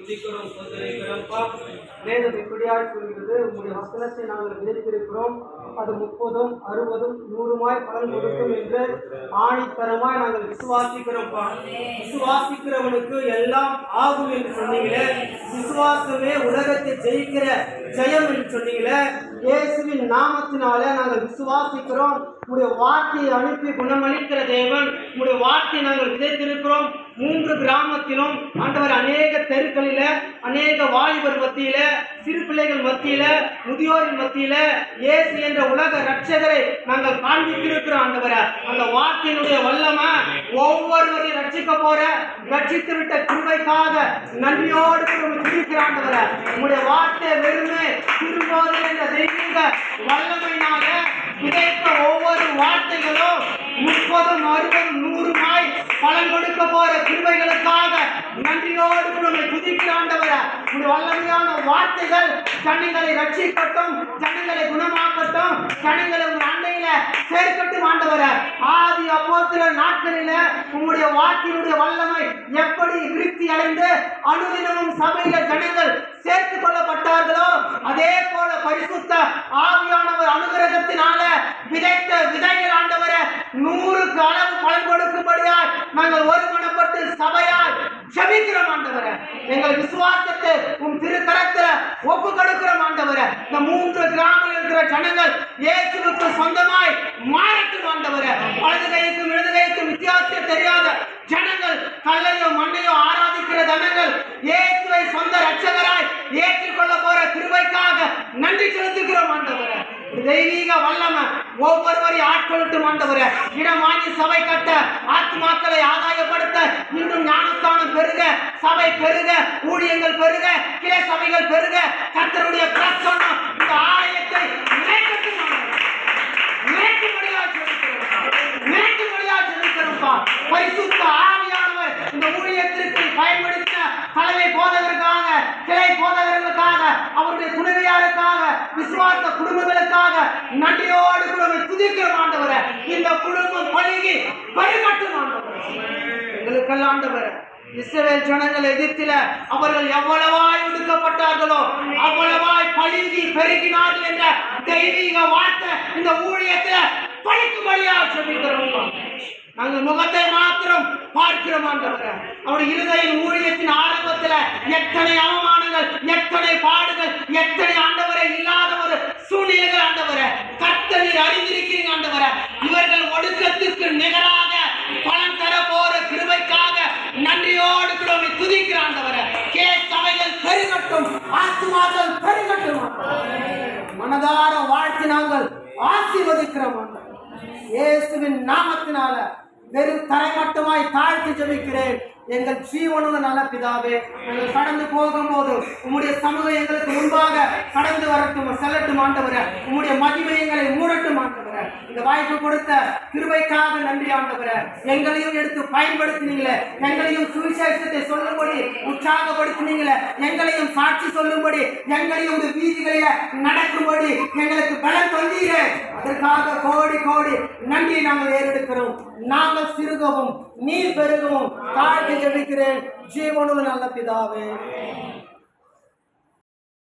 துதிக்கிறோம், ஸ்தோத்திரிக்கிறோம்ப்பா. வேதம் இப்படியாய் சொல்கிறது, உங்களுடைய வசனத்தை நாங்கள் விதைத்திருக்கிறோம், அது 30, 60, 100 பலன் கொடுக்கும் என்று ஆணித்தரமாய் நாங்கள் விசுவாசிக்கிறோம்ப்பா. விசுவாசிக்கிறவனுக்கு எல்லாம் ஆகும் என்று சொன்னீங்களே, விசுவாசமே உலகத்தை ஜெயிக்கிற ஜெயம் என்று சொன்னீங்களே. இயேசுவின் நாமத்தினால நாங்கள் விசுவாசிக்கிறோம். உங்களுடைய வார்த்தையை அனுப்பி குணமளிக்கிற தேவன், உங்களுடைய வார்த்தையை நாங்கள் விதைத்திருக்கிறோம். 3 கிராமத்திலும் ஆண்டவர் அநேக தெருக்களில, அநேக வாலிபர் மத்தியில, சிறு பிள்ளைகள் மத்தியில, முதியோரின் மத்தியில இயேசு என்ற உலக ரட்சகரை நாங்கள் காண்பித்திருக்கிறோம். ஆண்டவரை அந்த வார்த்தையினுடைய வல்லமை ஒவ்வொருவரையும் ரட்சிக்க போற, ரட்சித்து விட்ட கிருபைக்காக நன்றியோடு இருக்கிற ஆண்டவரை, உங்களுடைய வார்த்தை வெறுமே திரும்போது என்ற தெய்வீக வல்லமையினால விதைத்த ஒவ்வொரு வார்த்தைகளும் 30, 60, 100 பலன் கொடுக்க போற கிருபைகளுக்காக நன்றியோடு துதிக்கிற ஆண்டவரை, உங்களுடைய வல்லமையான வார்த்தைகள் ஜனங்களை ரட்சிக்கட்டும், ஜனங்களை குணமாக்கட்டும், ஜனங்களை உங்க அண்டையில சேர்க்கட்டும். ஆண்டவரை, ஆதி அப்போஸ்தலர் நாட்களில உங்களுடைய வார்த்தையினுடைய வல்லமை எப்படி விருத்தி அடைந்து அனுதினமும் சபையில ஜனங்கள் சேர்த்துக் கொள்ளப்பட்டார்களோ, அதே போல பரிசுத்த ஆவியானவர் அனுகிரகத்தினால விதைத்த விதைகள் ஆண்டவரை 100க்கு அளவு பலன் கொடுக்கும்படியாய் நாங்கள் ஒருமனப்பட்டு சபையால் ஜெபிக்கிறோம். ஆண்டவரை, எங்கள் விசுவாசத்தை உம் திருக்கரத்துல ஒப்பு கொடுக்கிறோம். ஆண்டவரை, இந்த 3 கிராமத்தில் இருக்கிற ஜனங்கள் இயேசுவுக்கு சொந்தமாய் மாறட்டும். ஆண்டவரை, வலது கைக்கும் இடது கைக்கும் வித்தியாசம் தெரியாத ஜனங்கள், கல்லையோ மண்ணையோ ஆராதிக்கிற ஜனங்கள் இயேசுவை சொந்த ரட்சகராய் ஏற்றுக்கொள்ள போற கிருபைக்காக நன்றி செலுத்துகிறோம். ஆண்டவரை, தெய்வீக வல்லமை ஒவ்வொருவரையும் ஆட்கொள்ளட்டும். ஆண்டவரை, இடமானி சபை கட்ட, ஆத்மாக்களை ஆதாயப்படுத்த இன்னும் ஞானஸ்தானம் பெருக, சபை பெருக, ஊழியங்கள் பெருக, கிளை சபைகள் பெருக, கர்த்தருடைய பிரசன்னம் இந்த ஆலயத்தை பரிசுத்த ஆவியானவர் இந்த ஊழியத்திற்கு பயன்படுத்த தலைமை போதகருக்காக, கிளை போதகர்களுக்காக, அவருடைய துணைவியாருக்காக, விசுவாச குடும்பங்களுக்காக நன்றியோடு கூட துதிக்கிறோம். ஆண்டவரை, இந்த குடும்பம் பழகி பரிகட்டும். ஆண்டவரை, எங்களுக்கெல்லாம் ஆண்டவரை, இஸ்ரவேல் ஜனங்கள் எகிப்தில அவர்கள் எவ்வளவாய் ஒடுக்கப்பட்டார்களோ அவ்வளவாய் பழுகி பெருகினார்கள் என்ற தெய்வீக வார்த்தை இந்த ஊழியத்துல பழிக்கும்படியாக சொல்லிக்கிறோம். நாங்கள் முகத்தை மாத்திரம் பார்க்கிறோம். ஆண்டவரை, அவருடைய இருதய ஊழியத்தின் ஆரம்பத்தில் எத்தனை அவமானங்கள், எத்தனை பாடுகள், எத்தனை ஆண்டவரை இல்லாத ஒரு சூழ்நிலைகள் ஆண்டவரை கர்த்தர் நீர் அறிந்திருக்கிறீங்க. ஆண்டவரை, இவர்கள் ஒடுக்கத்திற்கு நிகராக பலன் தர போற கிருபைக்காக நன்றியோடு கூட துதிக்கிற ஆண்டவரை, கே சபைகள் பெருகட்டும், ஆத்துமாக்கள் பெருகட்டும். மனதார வாழ்த்தி நாங்கள் ஆசீர்வதிக்கிறோம். இயேசுவின் நாமத்தினால வெறும் தரைமட்டமாய் தாழ்த்தி ஜெபிக்கிறேன். எங்கள் ஜீவனுள்ள நல்ல பிதாவே, நாங்கள் கடந்து போகும்போது உம்முடைய சமூகம் எங்களுக்கு முன்பாக கடந்து வரட்டும், செல்லட்டும். ஆண்டவரை, உம்முடைய மகிமை எங்களை மூடட்டும். ஆண்டவரை, இந்த வாய்ப்பு கொடுத்த கிருபைக்காக நன்றி. ஆண்டவரை, எங்களையும் எடுத்து பயன்படுத்தினீங்களே, எங்களையும் சுவிசேஷத்தை சொல்லும்படி உற்சாகப்படுத்தினீங்களே, எங்களையும் சாட்சி சொல்லும்படி, எங்களையும் இந்த வீதிகளில நடக்கும்படி எங்களுக்கு பலன் தந்தீரே, அதற்காக கோடி கோடி நன்றி நாங்கள் ஏறெடுக்கிறோம். நாங்கள் சிறுகவும் நீர் பெருகவும் தாழ்த்தி ஜெபிக்கிறேன். ஜீவனுள்ள நல்ல பிதாவே.